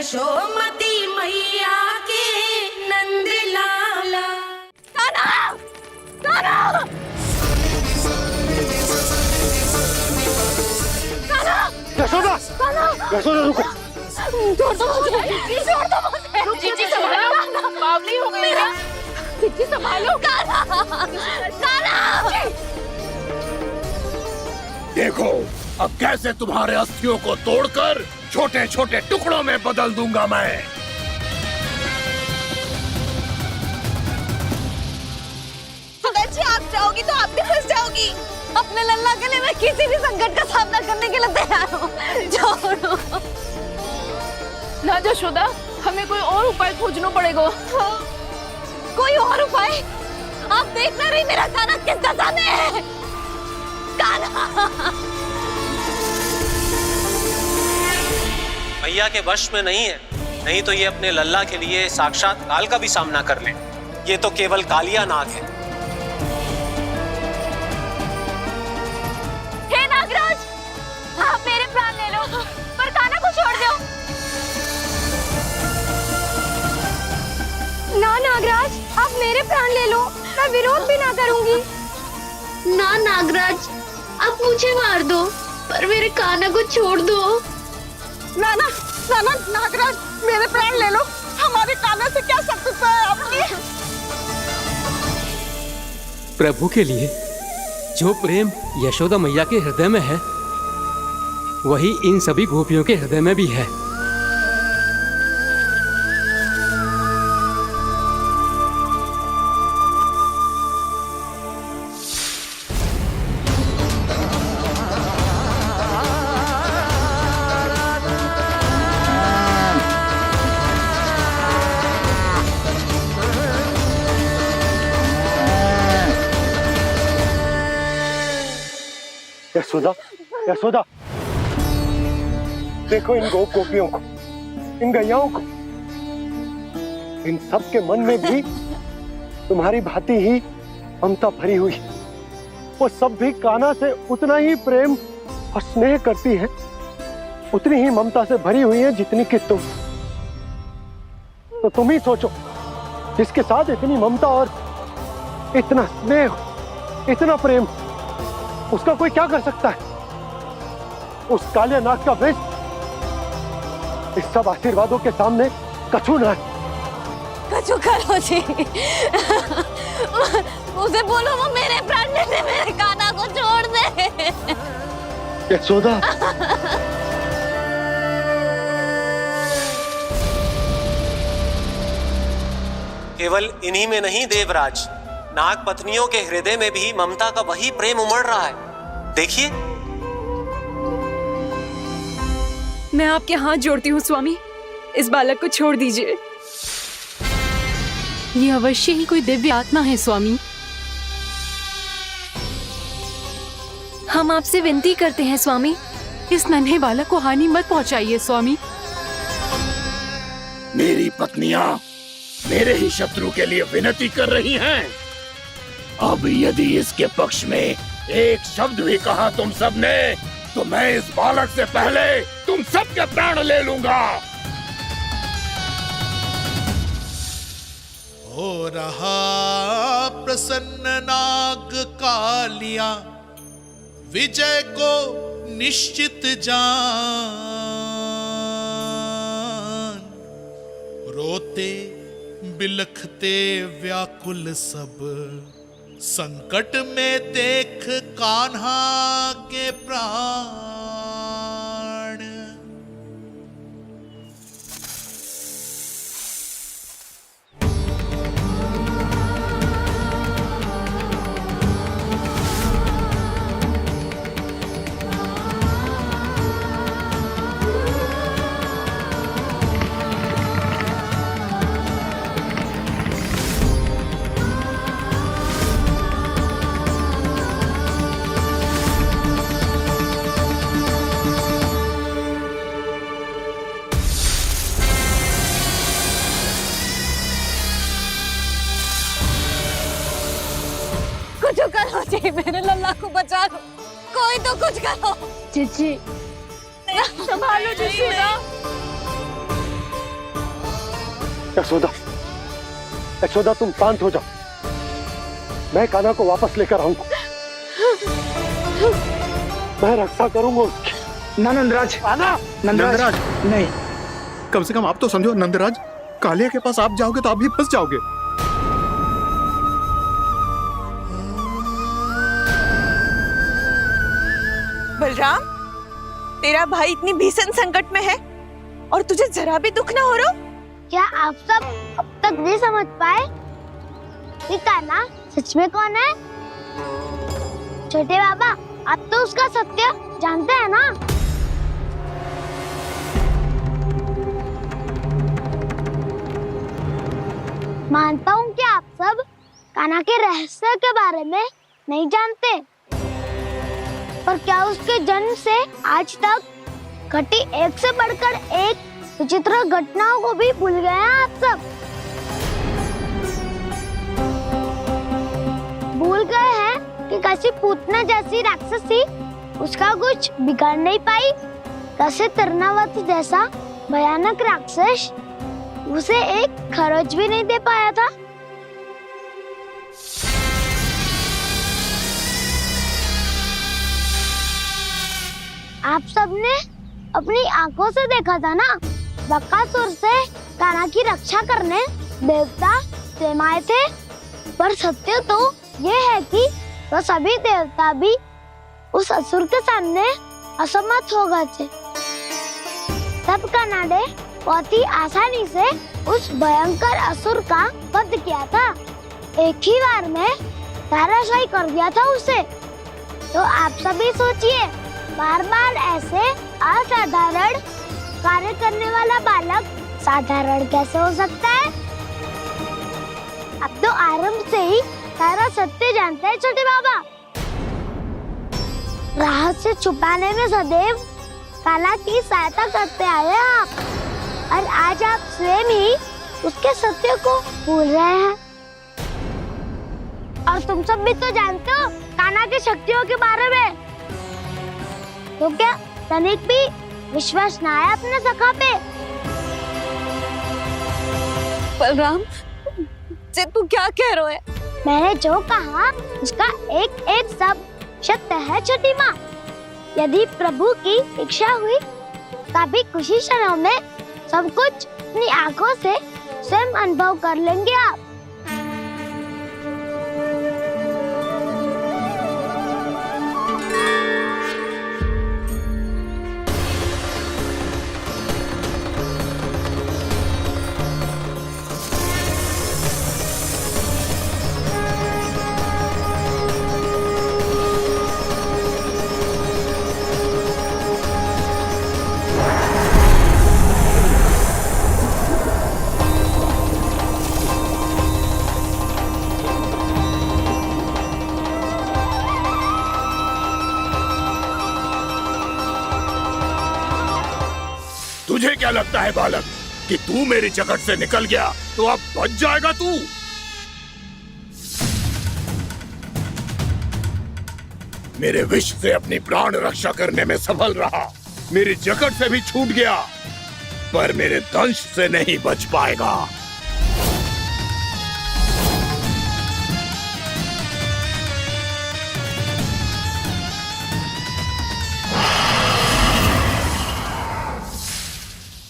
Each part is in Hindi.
यशोमती मैया के नंद लाला। कान्हा! कान्हा! कान्हा! यशोदा! यशोदा रुको! छोड़ दो मुझे! छोड़ दो मुझे! जीजी संभालो, बावली हो गई है। जीजी संभालो! कान्हा! कान्हा! देखो अब कैसे तुम्हारे अस्थियों को तोड़कर छोटे छोटे टुकड़ों में बदल दूंगा मैं। अगर जी आप जाओगी तो आप भी फंस जाओगी। अपने लल्ला के लिए मैं किसी भी संकट का सामना करने के लिए तैयार हूँ। छोड़ो। ना यशोदा, हमें कोई और उपाय खोजना पड़ेगा। कोई और उपाय? आप देख ना रही मेरा कान्हा किस दशा में है। कान्हा! मैया के वश में नहीं है, नहीं तो ये अपने लल्ला के लिए साक्षात काल का भी सामना कर ले। ये तो केवल कालिया नाग है। हे नागराज, आप मेरे प्राण ले लो, पर कान्हा को छोड़ दो। ना नागराज, आप मेरे प्राण ले लो, मैं विरोध भी ना करूंगी। ना नागराज, आप मुझे मार दो, पर मेरे कान्हा को छोड़ दो। ना ना ना ना नागराज, मेरे प्राण ले लो। हमारे कान्हा से क्या शत्रुता है आपकी? प्रभु के लिए जो प्रेम यशोदा मैया के हृदय में है, वही इन सभी गोपियों के हृदय में भी है। यशोदा! यशोदा! देखो इन गोपियों को, इन गैयाओं को, इन सब के मन में भी तुम्हारी भांति ही ममता भरी हुई। वो सब भी कान्हा से उतना ही प्रेम और स्नेह करती है, उतनी ही ममता से भरी हुई है जितनी कि तुम। तो तुम ही सोचो, जिसके साथ इतनी ममता और इतना स्नेह, इतना प्रेम, उसका कोई क्या कर सकता है? उस काले नाग का वृक्ष इस सब आशीर्वादों के सामने कछु न है। कछु करो जी। उसे बोलो वो मेरे प्राण ले ले, मेरे कान्हा को छोड़ दे। यशोदा! केवल इन्हीं में नहीं देवराज, नाग पत्नियों के हृदय में भी ममता का वही प्रेम उमड़ रहा है। देखिए। मैं आपके हाथ जोड़ती हूँ स्वामी, इस बालक को छोड़ दीजिए। ये अवश्य ही कोई दिव्य आत्मा है स्वामी। हम आपसे विनती करते हैं स्वामी, इस नन्हे बालक को हानि मत पहुंचाइए स्वामी। मेरी पत्नियां मेरे ही शत्रु के लिए विनती कर रही हैं। अब यदि इसके पक्ष में एक शब्द भी कहा तुम सबने, तो मैं इस बालक से पहले तुम सबके प्राण ले लूंगा। हो रहा प्रसन्न नाग कालिया, विजय को निश्चित जान। रोते बिलखते व्याकुल सब, संकट में देख कान्हा के प्राण। कुछ करो जी, मेरे लल्ला को बचा लो, कोई तो कुछ करो। जीजी संभालो यशोदा। यशोदा, यशोदा तुम शांत हो जाओ, मैं कान्हा को वापस लेकर आऊंगा, मैं रक्षा करूंगा उसकी। ना नंदराज, नंदराज नहीं, कम से कम आप तो समझो नंदराज, कालिया के पास आप जाओगे तो आप भी फंस जाओगे। बलराम, तेरा भाई इतनी भीषण संकट में है और तुझे जरा भी दुख ना हो रहा? क्या आप सब अब तक नहीं समझ पाए कि कान्हा सच में कौन है? छोटे बाबा, आप तो उसका सत्य जानते हैं ना? मानता हूँ कि आप सब कान्हा के रहस्य के बारे में नहीं जानते, पर क्या उसके जन्म से आज तक घटी एक से बढ़कर एक विचित्र घटनाओं को भी भूल गए हैं आप सब? भूल गए हैं कि कैसी पूतना जैसी राक्षसी उसका कुछ बिगाड़ नहीं पाई, कैसे तरनावत जैसा भयानक राक्षस उसे एक खरोच भी नहीं दे पाया था। आप सबने अपनी आंखों से देखा था ना, बकासुर से कान्हा की रक्षा करने देवता स्वयं आए थे, पर सत्य तो ये है कि वह सभी देवता भी उस असुर के सामने असमर्थ हो गए थे। तब कान्हा ने बहुत ही आसानी से उस भयंकर असुर का वध किया था, एक ही बार में धराशायी कर दिया था उसे। तो आप सभी सोचिए, बार बार ऐसे असाधारण कार्य करने वाला बालक साधारण कैसे हो सकता है? अब तो आरंभ से ही सारा सत्य जानते हैं छोटे बाबा। रहस्य छुपाने में सदैव कान्हा की सहायता करते आए हैं आप, और आज आप स्वयं ही उसके सत्य को भूल रहे हैं। और तुम सब भी तो जानते हो कान्हा की शक्तियों के बारे में, तो क्या तनिक भी विश्वास न आया अपने सखा पे? बलराम, जे तू क्या कह रहा है? मैंने जो कहा उसका एक एक शब्द सत्य है छोटी माँ। यदि प्रभु की इच्छा हुई तभी कुछ ही क्षणों में सब कुछ अपनी आंखों से स्वयं अनुभव कर लेंगे आप। तुझे क्या लगता है बालक कि तू मेरी जकड़ से निकल गया तो अब बच जाएगा तू? मेरे विष से अपनी प्राण रक्षा करने में सफल रहा, मेरी जकड़ से भी छूट गया, पर मेरे दंश से नहीं बच पाएगा।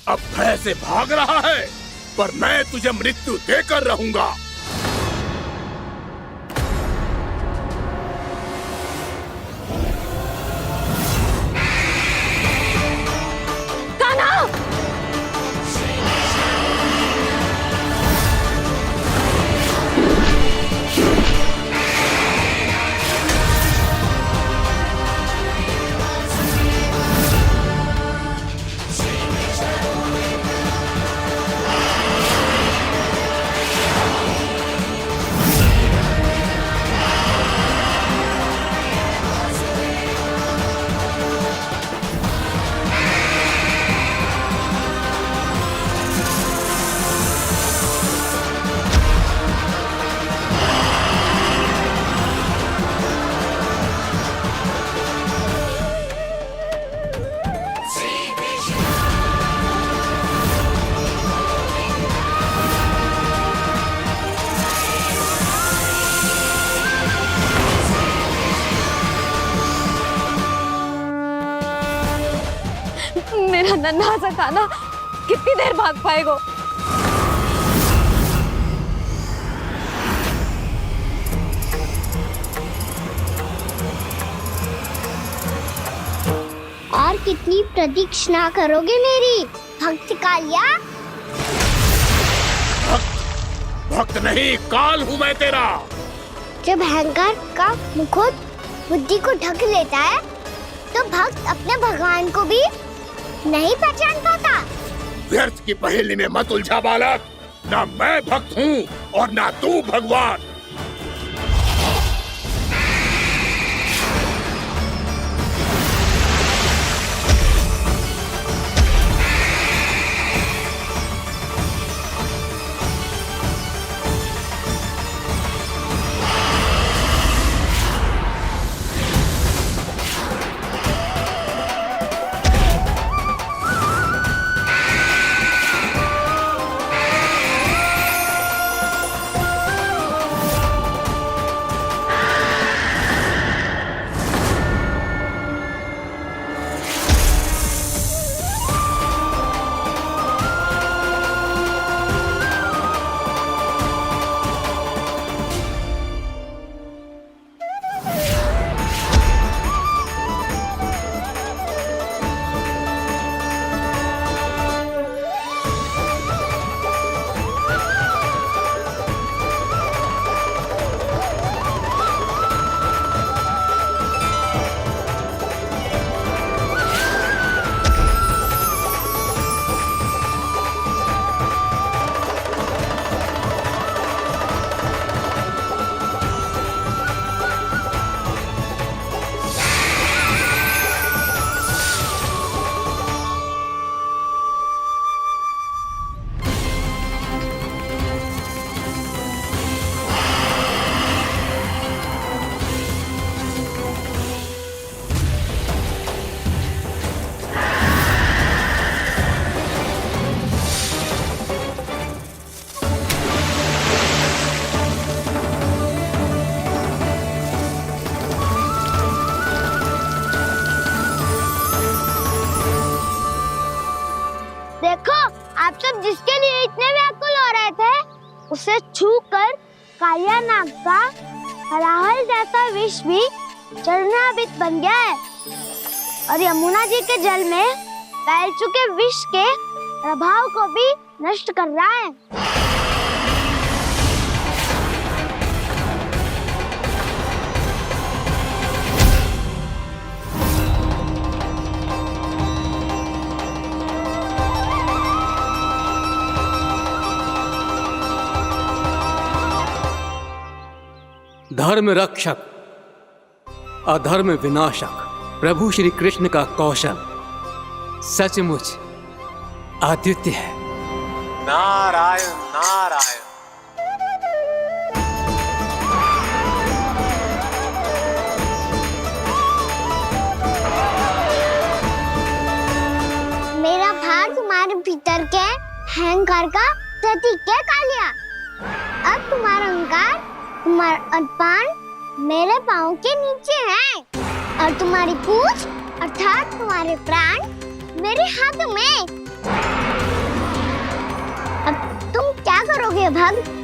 अब भय से भाग रहा है, पर मैं तुझे मृत्यु देकर रहूंगा। नन्हा सा कान्हा कितनी देर भाग पाएगा? और कितनी प्रतीक्षा करोगे मेरी भक्त कालिया? भक्त नहीं, काल हूँ मैं तेरा। जब अहंकार का मुकुट बुद्धि को ढक लेता है तो भक्त अपने भगवान को भी नहीं पहचान पाता। व्यर्थ की पहेली में मत उलझा बालक। ना मैं भक्त हूँ और ना तू भगवान। जिसके लिए इतने व्याकुल हो रहे थे उसे छूकर कालिया नाग का हलाहल जैसा विष भी चरणामृत बन गया है और यमुना जी के जल में फैल चुके विष के प्रभाव को भी नष्ट कर रहा है। धर्म रक्षक अधर्म विनाशक प्रभु श्री कृष्ण का कौशल सचमुच अद्वितीय है। नारायण नारायण। मेरा भार तुम्हारे भीतर के अहंकार का प्रतीक है कालिया। अब तुम्हारा अहंकार तुम्हारा अर्पण मेरे पाँव के नीचे है और तुम्हारी पूंछ अर्थात तुम्हारे प्राण मेरे हाथ में। अब तुम क्या करोगे भक्त?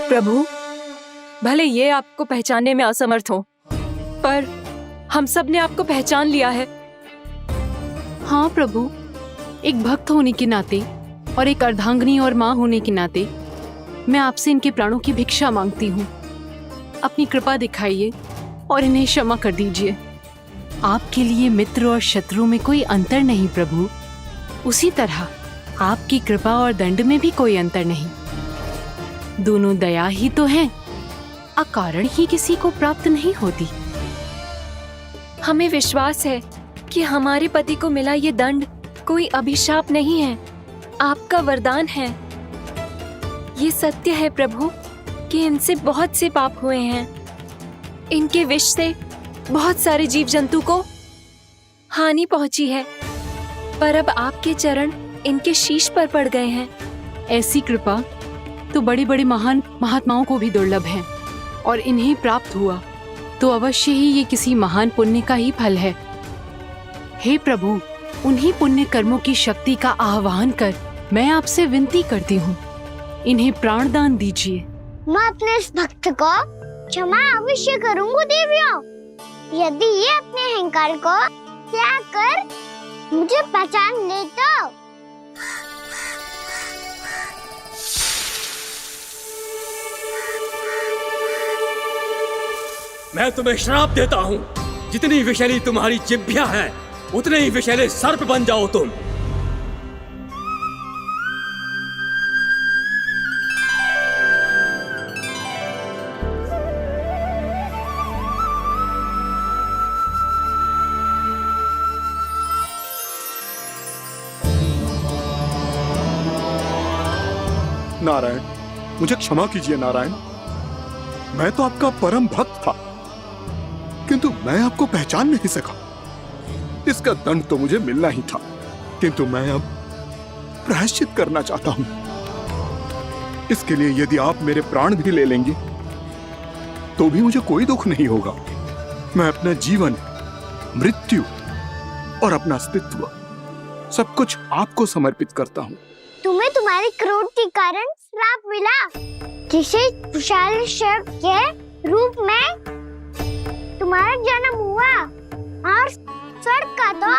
प्रभु, भले ये आपको पहचानने में असमर्थ हो, पर हम सब ने आपको पहचान लिया है। हाँ प्रभु, एक भक्त होने के नाते और एक अर्धांगिनी और माँ होने के नाते मैं आपसे इनके प्राणों की भिक्षा मांगती हूँ। अपनी कृपा दिखाइए और इन्हें क्षमा कर दीजिए। आपके लिए मित्र और शत्रु में कोई अंतर नहीं प्रभु, उसी तरह आपकी कृपा और दंड में भी कोई अंतर नहीं। दोनों दया ही तो हैं, अकारण ही किसी को प्राप्त नहीं होती। हमें विश्वास है कि हमारे पति को मिला ये दंड कोई अभिशाप नहीं है, आपका वरदान है। ये सत्य है प्रभु कि इनसे बहुत से पाप हुए हैं। इनके विष से बहुत सारे जीव जंतु को हानि पहुंची है, पर अब आपके चरण इनके शीश पर पड़ गए हैं। ऐसी कृपा तो बड़े बड़े महान महात्माओं को भी दुर्लभ है, और इन्हें प्राप्त हुआ तो अवश्य ही ये किसी महान पुण्य का ही फल है। हे प्रभु, उन्हीं पुण्य कर्मों की शक्ति का आह्वान कर मैं आपसे विनती करती हूँ, इन्हें प्राण दान दीजिए। मैं अपने इस भक्त को क्षमा अवश्य करूंगा देवियों, यदि ये अपने अहंकार को त्याग कर मुझे पहचान ले तो। मैं तुम्हें श्राप देता हूँ, जितनी विषैली तुम्हारी जिह्वा है उतने ही विषैले सर्प बन जाओ तुम। नारायण, मुझे क्षमा कीजिए नारायण। मैं तो आपका परम भक्त था, किंतु मैं आपको पहचान नहीं सका। इसका दंड तो मुझे मिलना ही था, किंतु मैं अब प्रायश्चित करना चाहता हूं। इसके लिए यदि आप मेरे प्राण भी ले लेंगे तो भी मुझे कोई दुख नहीं होगा। मैं अपना जीवन, मृत्यु और अपना अस्तित्व सब कुछ आपको समर्पित करता हूं। तुम्हें तुम्हारे क्रोध के कारण श्राप मिला, जिसे विशाल सर्प के रूप में तुम्हारा जन्म हुआ, और सर्प का तो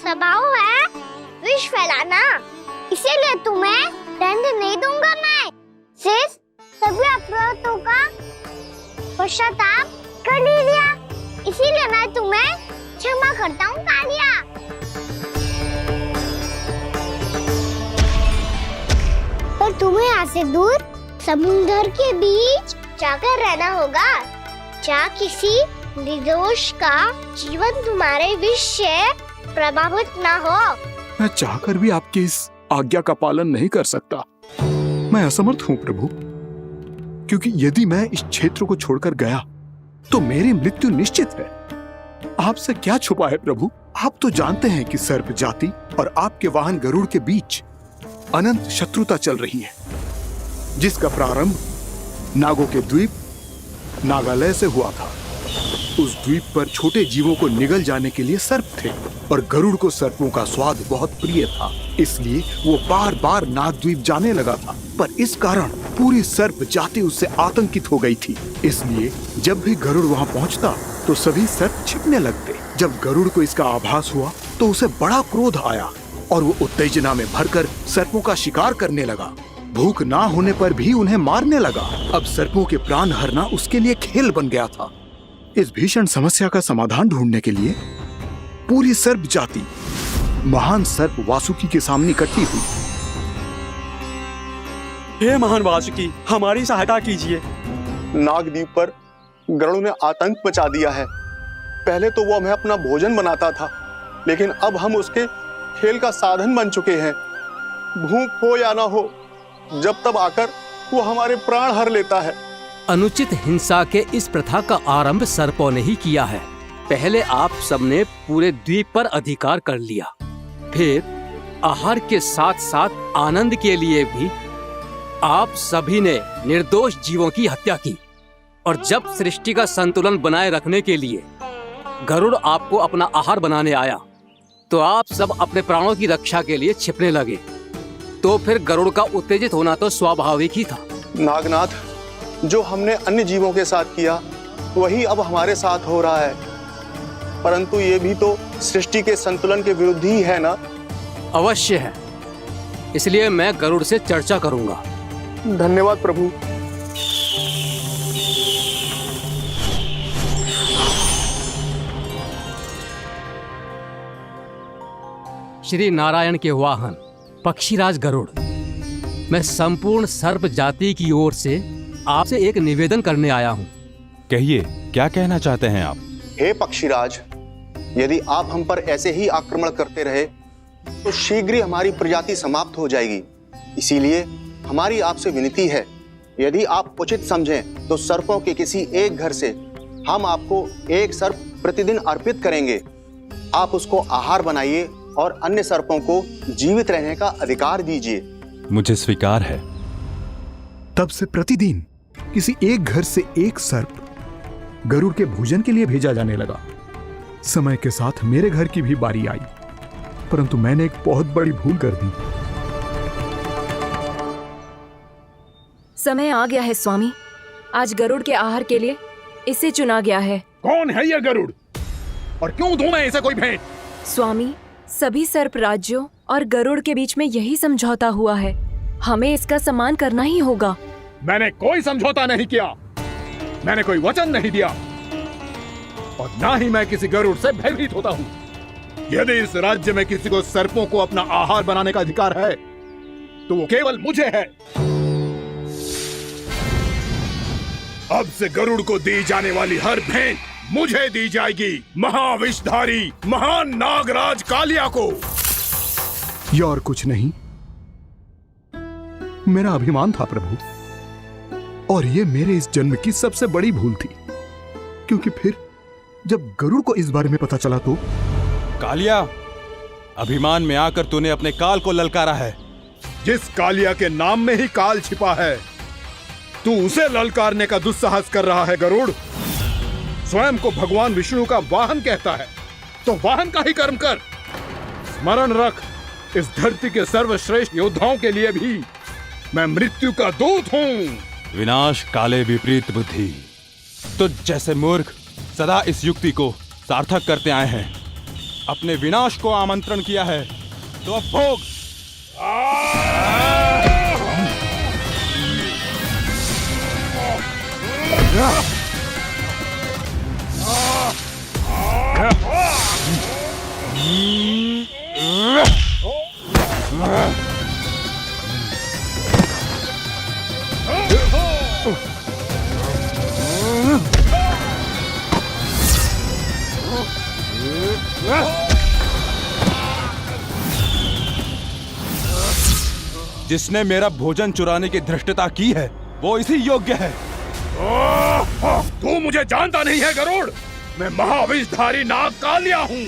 स्वभाव है विष फैलाना। इसीलिए तुम्हें दंड नहीं दूंगा मैं, सिर्फ सभी अपराधों का पश्चाताप कर लिया। इसीलिए मैं तुम्हें क्षमा करता हूँ कालिया। पर तुम्हें यहाँ से दूर समुद्र के बीच जाकर रहना होगा, जहाँ किसी निर्दोष का जीवन तुम्हारे विष से प्रभावित ना हो। मैं चाहकर भी आपकी इस आज्ञा का पालन नहीं कर सकता। मैं असमर्थ हूँ प्रभु, क्योंकि यदि मैं इस क्षेत्र को छोड़कर गया तो मेरी मृत्यु निश्चित है। आपसे क्या छुपा है प्रभु? आप तो जानते हैं कि सर्प जाति और आपके वाहन गरुड़ के बीच अनंत शत्रुता चल रही है, जिसका प्रारंभ नागों के द्वीप नागालय से हुआ था। उस द्वीप पर छोटे जीवों को निगल जाने के लिए सर्प थे, और गरुड़ को सर्पों का स्वाद बहुत प्रिय था, इसलिए वो बार बार नागद्वीप जाने लगा था। पर इस कारण पूरी सर्प जाति उससे आतंकित हो गई थी। इसलिए जब भी गरुड़ वहां पहुंचता तो सभी सर्प छिपने लगते। जब गरुड़ को इसका आभास हुआ तो उसे बड़ा क्रोध आया, और वो उत्तेजना में भरकर सर्पों का शिकार करने लगा। भूख ना होने पर भी उन्हें मारने लगा। अब सर्पों के प्राण हरना उसके लिए खेल बन गया था। इस भीषण समस्या का समाधान ढूंढने के लिए पूरी सर्प जाति महान सर्प वासुकी के सामने इकट्ठी हुई। हे महान वासुकी, हमारी सहायता कीजिए। नागद्वीप पर गरुड़ ने आतंक मचा दिया है। पहले तो वो हमें अपना भोजन बनाता था, लेकिन अब हम उसके खेल का साधन बन चुके हैं। भूख हो या ना हो, जब तब आकर वो हमारे प्राण हर लेता है। अनुचित हिंसा के इस प्रथा का आरंभ सर्पों ने ही किया है। पहले आप सबने पूरे द्वीप पर अधिकार कर लिया, फिर आहार के साथ साथ आनंद के लिए भी आप सभी ने निर्दोष जीवों की हत्या की। और जब सृष्टि का संतुलन बनाए रखने के लिए गरुड़ आपको अपना आहार बनाने आया, तो आप सब अपने प्राणों की रक्षा के लिए छिपने लगे। तो फिर गरुड़ का उत्तेजित होना तो स्वाभाविक ही था। नागनाथ, जो हमने अन्य जीवों के साथ किया वही अब हमारे साथ हो रहा है, परंतु ये भी तो सृष्टि के संतुलन के विरुद्ध ही है ना? अवश्य है, इसलिए मैं गरुड़ से चर्चा करूंगा। धन्यवाद प्रभु। श्री नारायण के वाहन पक्षीराज गरुड़, मैं संपूर्ण सर्प जाति की ओर से आपसे एक निवेदन करने आया हूँ। कहिए, क्या कहना चाहते हैं आप? हे पक्षीराज, यदि आप हम पर ऐसे ही आक्रमण करते रहे तो शीघ्र ही हमारी प्रजाति समाप्त हो जाएगी। इसीलिए हमारी आपसे विनती है, यदि आप उचित समझें तो सर्पों के किसी एक घर से हम आपको एक सर्प प्रतिदिन अर्पित करेंगे। आप उसको आहार बनाइए और अन्य सर्पों को जीवित रहने का अधिकार दीजिए। मुझे स्वीकार है। तब से प्रतिदिन किसी एक घर से एक सर्प गरुड़ के भोजन के लिए भेजा जाने लगा। समय के साथ मेरे घर की भी बारी आई, परंतु मैंने एक बहुत बड़ी भूल कर दी। समय आ गया है स्वामी, आज गरुड़ के आहार के लिए इसे चुना गया है। कौन है यह गरुड़ और क्यों दूं मैं इसे कोई भेंट? स्वामी, सभी सर्प राज्यों और गरुड़ के बीच में यही समझौता हुआ है, हमें इसका सम्मान करना ही होगा। मैंने कोई समझौता नहीं किया, मैंने कोई वचन नहीं दिया और ना ही मैं किसी गरुड़ से भयभीत होता हूँ। यदि इस राज्य में किसी को सर्पों को अपना आहार बनाने का अधिकार है तो वो केवल मुझे है। अब से गरुड़ को दी जाने वाली हर भेंट मुझे दी जाएगी, महाविषधारी महान नागराज कालिया को। यह और कुछ नहीं, मेरा अभिमान था प्रभु, और यह मेरे इस जन्म की सबसे बड़ी भूल थी। क्योंकि फिर जब गरुड़ को इस बारे में पता चला तो कालिया, अभिमान में आकर तूने अपने काल को ललकारा है। जिस कालिया के नाम में ही काल छिपा है, तू उसे ललकारने का दुस्साहस कर रहा है। गरुड़ स्वयं को भगवान विष्णु का वाहन कहता है, तो वाहन का ही कर्म कर। स्मरण रख, इस धरती के सर्वश्रेष्ठ योद्धाओं के लिए भी मैं मृत्यु का दूत हूँ। विनाश काले विपरीत बुद्धि। तुझ जैसे मूर्ख सदा इस युक्ति को सार्थक करते आए हैं। अपने विनाश को आमंत्रण किया है तो अब भोग। जिसने मेरा भोजन चुराने की धृष्टता की है वो इसी योग्य है। तू मुझे जानता नहीं है गरुड़, मैं महाविषधारी नाग कालिया हूँ।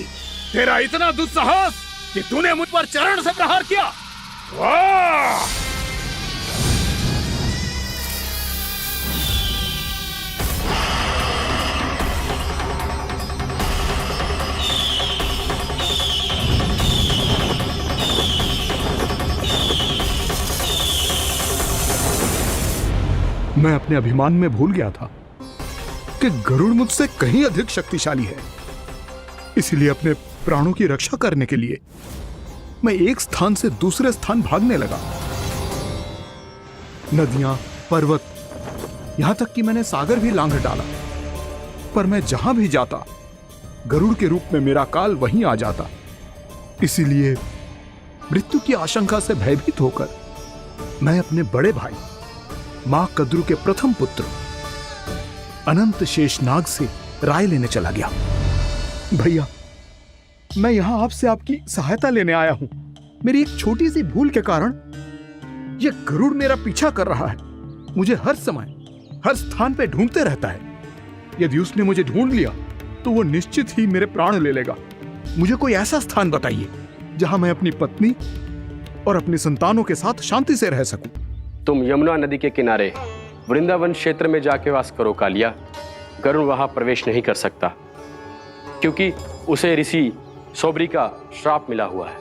तेरा इतना दुस्साहस कि तूने मुझ पर चरण से प्रहार किया। वाह! मैं अपने अभिमान में भूल गया था कि गरुड़ मुझसे कहीं अधिक शक्तिशाली है। इसलिए अपने प्राणों की रक्षा करने के लिए मैं एक स्थान से दूसरे स्थान भागने लगा। नदियां, पर्वत, यहां तक कि मैंने सागर भी लांघ डाला, पर मैं जहां भी जाता गरुड़ के रूप में मेरा काल वहीं आ जाता। इसीलिए मृत्यु की आशंका से भयभीत होकर मैं अपने बड़े भाई मां कद्रू के प्रथम पुत्र अनंत शेषनाग से राय लेने चला गया। भैया, मैं यहां आपसे आपकी सहायता लेने आया हूं। मेरी एक छोटी सी भूल के कारण यह गरुड़ मेरा पीछा कर रहा है। मुझे हर समय हर स्थान पे ढूंढते रहता है। यदि उसने मुझे ढूंढ लिया तो वो निश्चित ही मेरे प्राण ले लेगा। मुझे कोई ऐसा स्थान बताइए जहां मैं अपनी पत्नी और अपनी संतानों के साथ शांति से रह सकूं। तुम यमुना नदी के किनारे वृंदावन क्षेत्र में जाके वास करो कालिया। गरुड़ वहां प्रवेश नहीं कर सकता क्योंकि उसे ऋषि सौबरी का श्राप मिला हुआ है।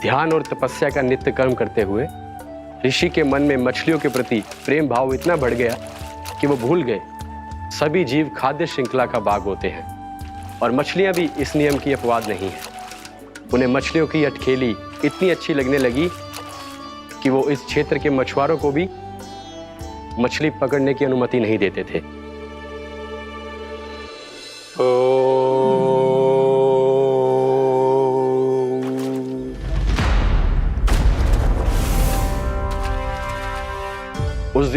ध्यान और तपस्या का नित्य कर्म करते हुए ऋषि के मन में मछलियों के प्रति प्रेम भाव इतना बढ़ गया कि वो भूल गए सभी जीव खाद्य श्रृंखला का भाग होते हैं और मछलियां भी इस नियम की अपवाद नहीं है। उन्हें मछलियों की अटखेली इतनी अच्छी लगने लगी कि वो इस क्षेत्र के मछुआरों को भी मछली पकड़ने की अनुमति नहीं देते थे।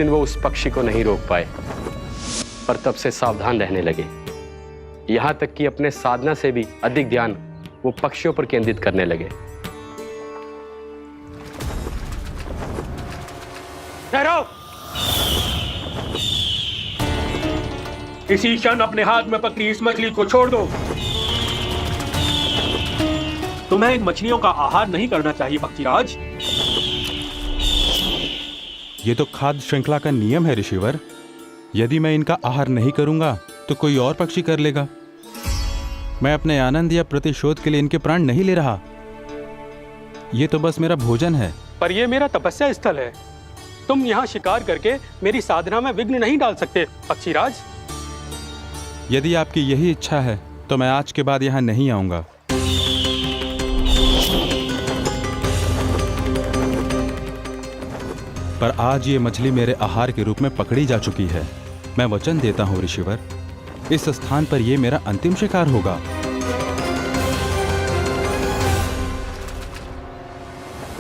दिन वो उस पक्षी को नहीं रोक पाए, पर तब से सावधान रहने लगे। यहां तक कि अपने साधना से भी अधिक ध्यान वो पक्षियों पर केंद्रित करने लगे। ठहरो! इसी क्षण अपने हाथ में पकड़ी इस मछली को छोड़ दो। तुम्हें इन मछलियों का आहार नहीं करना चाहिए पक्षीराज। ये तो खाद्य श्रृंखला का नियम है ऋषिवर। यदि मैं इनका आहार नहीं करूंगा तो कोई और पक्षी कर लेगा। मैं अपने आनंद या प्रतिशोध के लिए इनके प्राण नहीं ले रहा। ये तो बस मेरा भोजन है। पर यह मेरा तपस्या स्थल है। तुम यहाँ शिकार करके मेरी साधना में विघ्न नहीं डाल सकते पक्षीराज। यदि आपकी यही इच्छा है तो मैं आज के बाद यहाँ नहीं आऊंगा। पर आज ये मछली मेरे आहार के रूप में पकड़ी जा चुकी है। मैं वचन देता हूँ ऋषिवर, इस स्थान पर यह मेरा अंतिम शिकार होगा।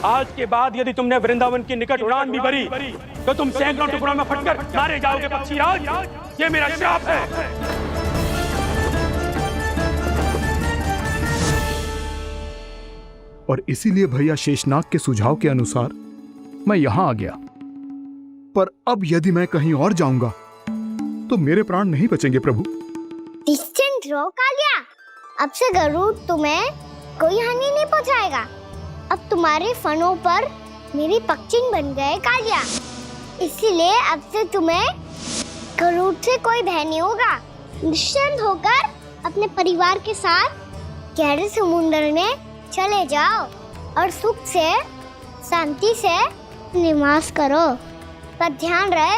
आज के बाद यदि तुमने वृंदावन की निकट उड़ान भी भरी तो तुम सैकड़ों टुकड़ों में फटकर मारे जाओगे पक्षीराज। ये मेरा श्राप है। और इसीलिए भैया शेषनाग के सुझाव के अनुसार मैं यहां आ गया। पर अब यदि मैं कहीं और जाऊंगा तो मेरे प्राण नहीं बचेंगे प्रभु। निश्चिंत रहो कालिया, अब से गरुड़ तुम्हें कोई हानि नहीं पहुंचाएगा। अब तुम्हारे फनों पर मेरी पक्षिंग बन गए कालिया, इसीलिए अब से तुम्हें गरुड़ से कोई भय नहीं होगा। निश्चिंत होकर अपने परिवार के साथ गहरे समुद्र में चले जाओ और सुख से शांति से निवास करो। पर ध्यान रहे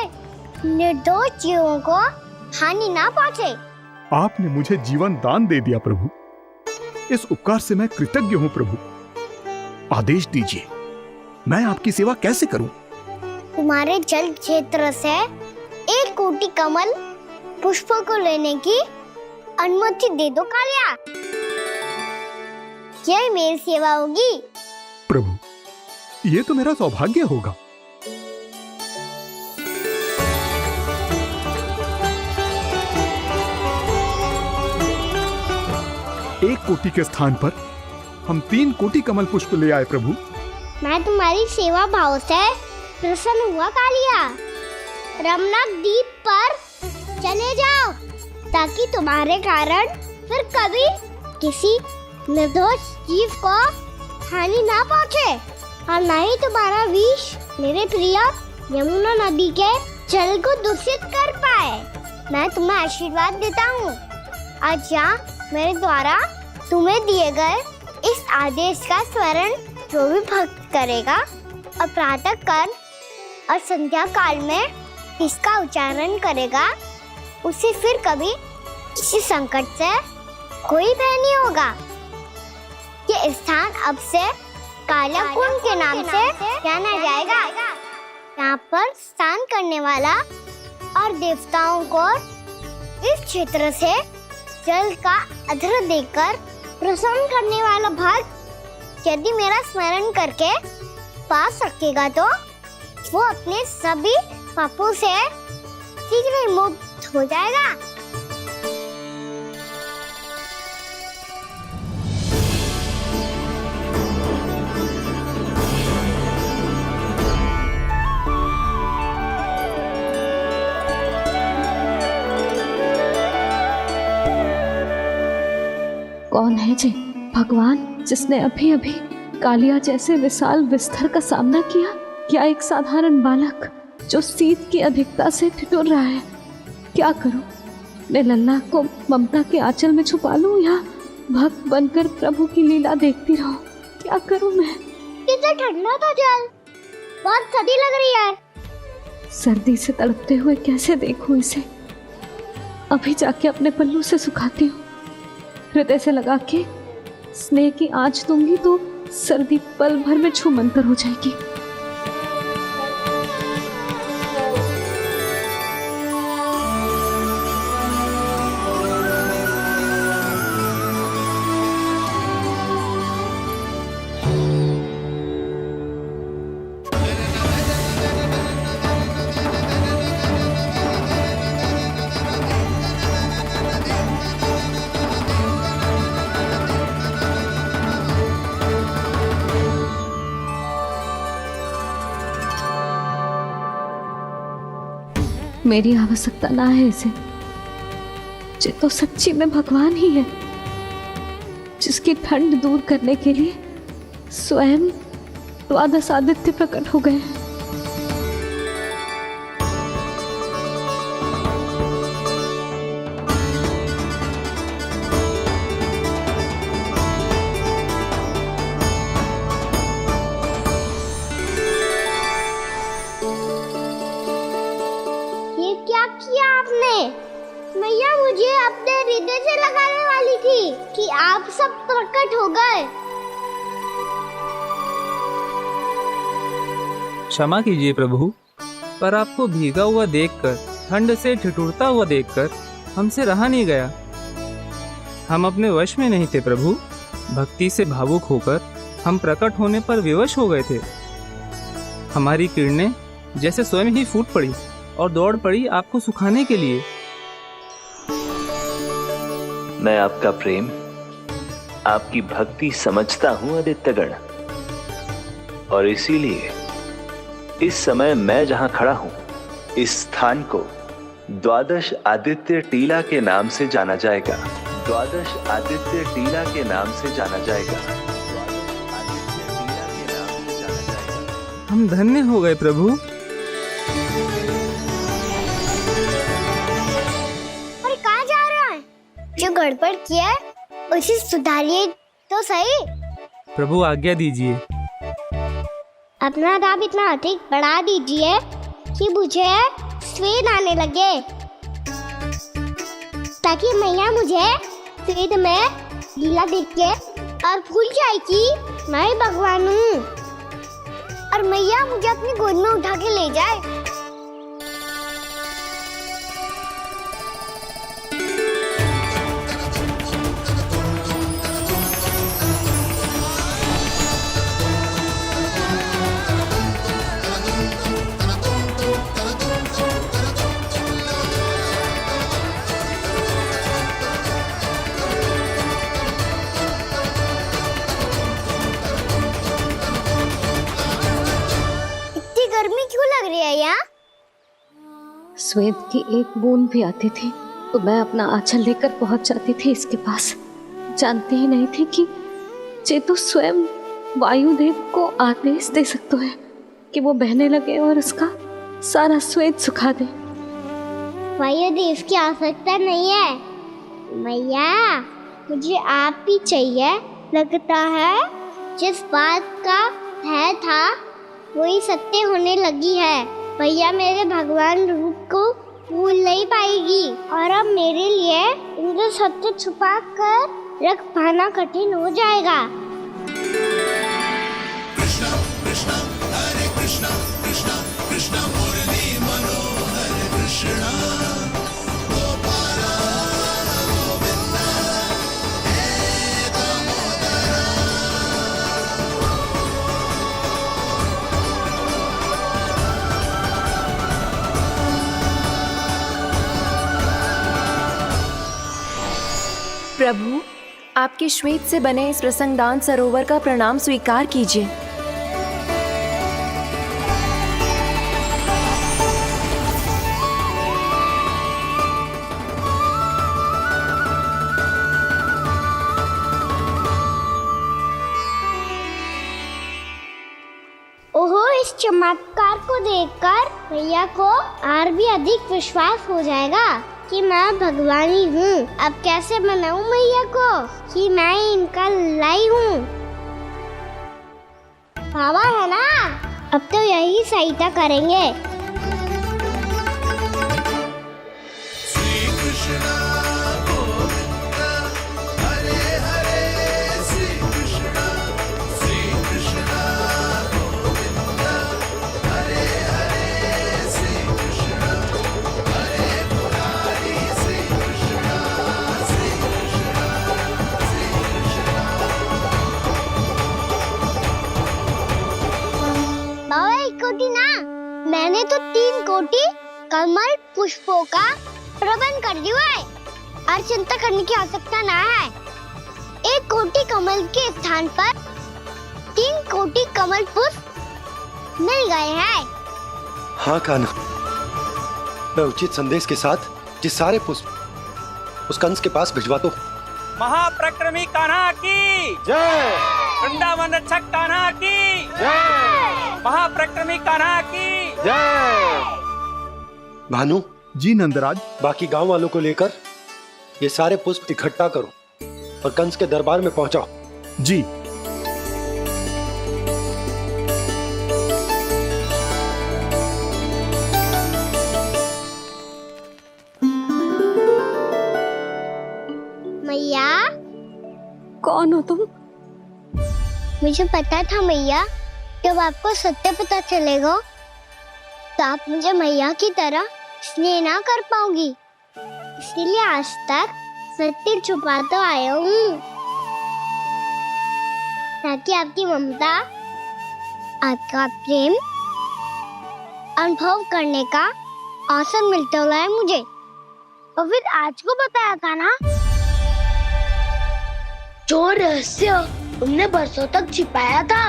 निर्दोष जीवों को हानि ना पहुंचे। आपने मुझे जीवन दान दे दिया प्रभु, इस उपकार से मैं कृतज्ञ हूँ प्रभु। आदेश दीजिए, मैं आपकी सेवा कैसे करूं? तुम्हारे जल क्षेत्र से 1 कोटि कमल पुष्पों को लेने की अनुमति दे दो कालिया। यही मेरी सेवा होगी प्रभु। ये तो मेरा सौभाग्य होगा। एक कोटि के स्थान पर हम 3 कोटि कमल पुष्प ले आए प्रभु। मैं तुम्हारी सेवा भाव से प्रसन्न हुआ कालिया। रमनक द्वीप पर चले जाओ ताकि तुम्हारे कारण फिर कभी किसी निर्दोष जीव को हानि ना पहुंचे और न ही तुम्हारा विष मेरे प्रिय यमुना नदी के जल को दूषित कर पाए। मैं तुम्हें आशीर्वाद देता हूँ। आज यहाँ मेरे द्वारा तुम्हें दिए गए इस आदेश का स्मरण जो भी भक्त करेगा और प्रातः काल और संध्या काल में इसका उच्चारण करेगा, उसे फिर कभी किसी संकट से कोई भय नहीं होगा। ये स्थान अब से काला कुंड के नाम से जाना जाएगा। यहाँ पर स्नान करने वाला और देवताओं को इस क्षेत्र से जल का अर्घ्य देकर प्रसन्न करने वाला भक्त यदि मेरा स्मरण करके पास रखेगा तो वो अपने सभी पापों से शीघ्र ही मुक्त हो जाएगा। कौन है जी भगवान जिसने अभी अभी कालिया जैसे विशाल विस्तर का सामना किया? क्या एक साधारण बालक जो शीत की अधिकता से ठिठुर रहा है? क्या करूं? मैं लल्ला को ममता के आंचल में छुपा लूं या भक्त बनकर प्रभु की लीला देखती रहूं? क्या करूं मैं? कितना ठंडा था जल, बहुत सर्दी लग रही है। सर्दी से तड़पते हुए कैसे देखूं इसे? अभी जाके अपने पल्लू से सुखाती हूँ। हृदय से लगा के स्नेह की आंच दूंगी तो सर्दी पल भर में छूमंतर हो जाएगी। मेरी आवश्यकता ना है इसे। ये तो सच्ची में भगवान ही है, जिसकी ठंड दूर करने के लिए स्वयं द्वादश आदित्य प्रकट हो गए हैं। ये क्या किया आपने? मैया मुझे अपने हृदय से लगाने वाली थी कि आप सब प्रकट हो गए। क्षमा कीजिए प्रभु, पर आपको भीगा हुआ देखकर, ठंड से ठिठुरता हुआ देखकर हमसे रहा नहीं गया। हम अपने वश में नहीं थे प्रभु। भक्ति से भावुक होकर हम प्रकट होने पर विवश हो गए थे। हमारी किरणें जैसे स्वयं ही फूट पड़ी और दौड़ पड़ी आपको सुखाने के लिए। मैं आपका प्रेम, आपकी भक्ति समझता हूं आदित्यगण, और इसीलिए इस समय मैं जहां खड़ा हूं, इस स्थान को द्वादश आदित्य टीला के नाम से जाना जाएगा। द्वादश आदित्य टीला के नाम से जाना जाएगा। हम धन्य हो गए प्रभु। और कहाँ जा रहा है? जो गड़बड़ किया है उसे सुधारिए तो सही। प्रभु आज्ञा दीजिए। अपना दाम इतना अधिक बढ़ा दीजिए कि मुझे स्वेद आने लगे, ताकि मैया मुझे स्वेद में लीला देख के और भूल जाए कि मैं भगवान हूँ, और मैया मुझे अपनी गोद में उठा के ले जाए। गर्मी क्यों लग रही है यहाँ? श्वेत की एक बूंद भी आती थी तो मैं अपना आंचल लेकर पहुंच जाती थी इसके पास। जानती ही नहीं थी कि चेतु स्वयं वायुदेव को आदेश दे सकते हैं कि वो बहने लगे और उसका सारा श्वेत सुखा दे। वायुदेव की आवश्यकता नहीं है मैया, मुझे आप ही चाहिए। लगता है जिस बात का भय था वही सत्य होने लगी है। भैया मेरे भगवान रूप को भूल नहीं पाएगी, और अब मेरे लिए इनको सत्य छुपा कर रख पाना कठिन हो जाएगा। कृष्णा कृष्णा हरे कृष्णा कृष्णा कृष्णा मुरली मनोहर कृष्णा गोपाला गोविंदा हे दामोदरा। प्रभु, आपके श्वेत से बने इस प्रसंगदान सरोवर का प्रणाम स्वीकार कीजिए। ओहो, इस चमत्कार को देखकर भैया को और भी अधिक विश्वास हो जाएगा कि मैं भगवानी हूँ। अब कैसे मनाऊं मैया को कि मैं इनका लाई हूँ? बाबा है ना, अब तो यही सहायता करेंगे। श्री कृष्णा गोविंदा हरे हरे श्री कृष्णा गोविंदा हरे हरे श्री कृष्णा हरे मुरारी श्री कृष्णा श्री कृष्णा श्री कृष्णा। बाबा एक कोटी ना, मैंने तो 3 कोटी कमल पुष्पों का प्रबंध कर दिया है, और चिंता करने की आवश्यकता ना है। 1 कोटी कमल के स्थान पर 3 कोटी कमल पुष्प मिल गए हैं। हाँ कान्हा, मैं उचित संदेश के साथ ये सारे पुष्प उस कंस के पास भिजवा दो। महाप्रक्रमी कान्हा की जय। वृंदावन रक्षक कान्हा की जय। महाप्रक्रमी कान्हा की जय। भानु जी नंदराज। बाकी गांव वालों को लेकर ये सारे पुष्प इकट्ठा करो और कंस के दरबार में पहुंचाओ। जी। मैया। कौन हो तुम? मुझे पता था मैया, जब आपको सत्य पता चलेगा तो आप मुझे मैया की तरह स्नेह ना कर पाओगी, इसलिए आज तक सत्य छुपाते आया हूँ, ताकि आपकी ममता, आपका प्रेम अनुभव करने का अवसर मिलता रहा है मुझे। और फिर आज को बताया था ना, जो रहस्य तुमने बरसों तक छिपाया था,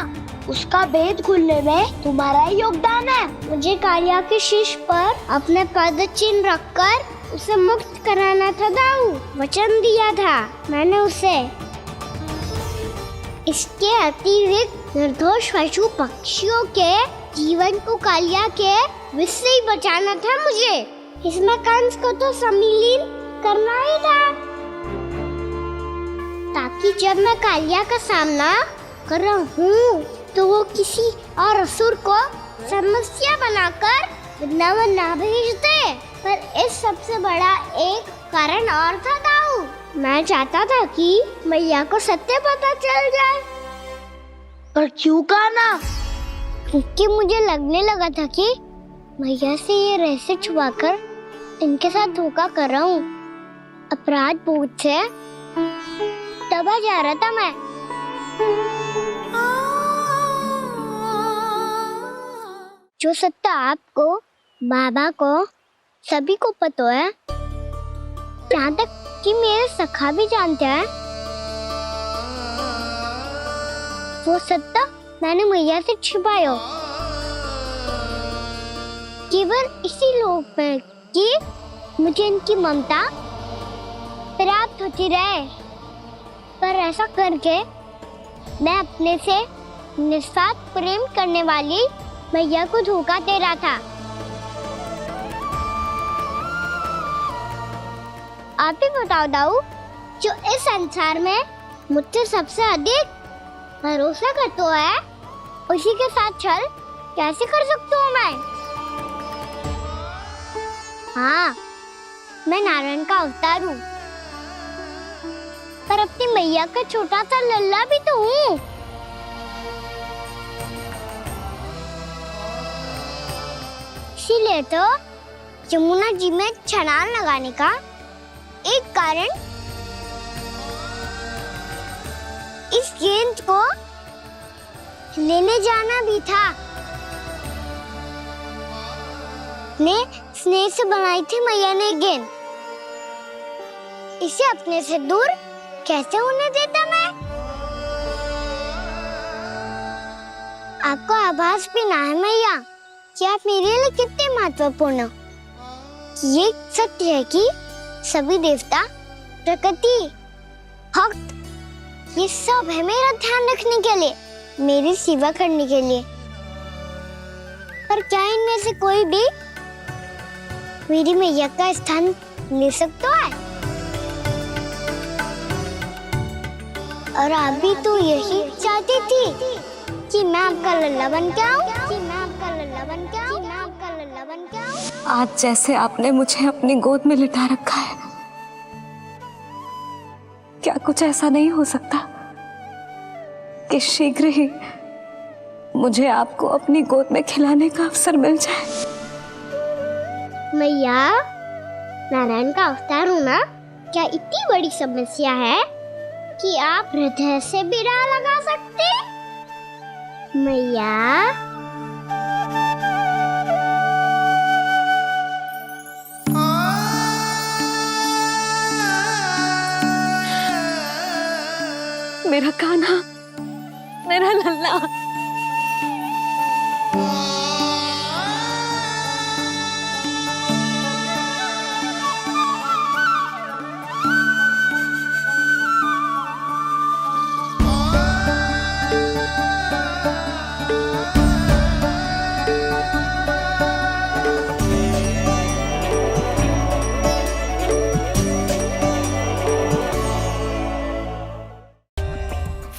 उसका भेद खुलने में तुम्हारा ही योगदान है। मुझे कालिया के शीश पर अपने पद चिन्ह रखकर उसे मुक्त कराना था दाऊ, वचन दिया था मैंने उसे। इसके अतिरिक्त निर्दोष पशु पक्षियों के जीवन को कालिया के विष से ही बचाना था मुझे। इसमें कंस को तो सम्मिलित करना ही था, ताकि जब मैं कालिया का सामना कर रहा हूँ तो वो किसी और असुर को समस्या बनाकर वृंदावन ना भेज दे। पर इस सबसे बड़ा एक कारण और था दाऊ, मैं चाहता था कि मैया को सत्य पता चल जाए। पर क्यों कहा ना? क्योंकि मुझे लगने लगा था कि मैया से ये रहस्य छुपाकर इनके साथ धोखा कर रहा हूँ। अपराध बोझ से दबा जा रहा था मैं। जो सत्य आपको, बाबा को, सभी को पता है, यहाँ तक कि मेरे सखा भी जानते हैं, वो सत्य मैंने मैया से छिपाया केवल इसी लोभ में कि मुझे इनकी ममता प्राप्त होती रहे। पर ऐसा करके मैं अपने से निस्वार्थ प्रेम करने वाली मैया को धोखा दे रहा था। आप ही बताओ दाऊ, जो इस संसार में मुझसे सबसे अधिक भरोसा करता है, उसी के साथ छल कैसे कर सकता हूँ मैं? हाँ, मैं नारायण का अवतार हूँ, पर अपनी मैया का छोटा सा लल्ला भी तो हूँ। इसीलिए तो यमुना जी में छलांग लगाने का एक कारण इस गेंद को लेने जाना भी था। स्नेह से बनाई थी मैया ने गेंद, इसे अपने से दूर कैसे होने देता मैं? आपको आभास भी ना है मैया कि आप मेरे लिए कितने महत्वपूर्ण हो। ये सत्य है कि सभी देवता, प्रकृति, भक्त, ये सब है मेरा ध्यान रखने के लिए, मेरी सेवा करने के लिए। पर क्या इनमें से कोई भी मेरी मैया का स्थान ले सकता है? और आप भी तो यही चाहती थी कि मैं आपका लल्ला बन के आऊं, कि मैं आपका लल्ला बन के आऊं, कि मैं आपका लल्ला बन के आऊं। आज जैसे आपने मुझे अपनी गोद में लिटा रखा है, क्या कुछ ऐसा नहीं हो सकता कि शीघ्र ही मुझे आपको अपनी गोद में खिलाने का अवसर मिल जाए? मैया, नारायण का अवतार होना क्या इतनी बड़ी समस्या है कि आप हृदय से भी राह लगा सकते? मैया, मेरा कान्हा, मेरा लल्ला।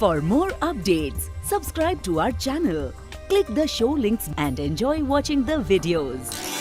For more updates, subscribe to our channel, click the show links and enjoy watching the videos.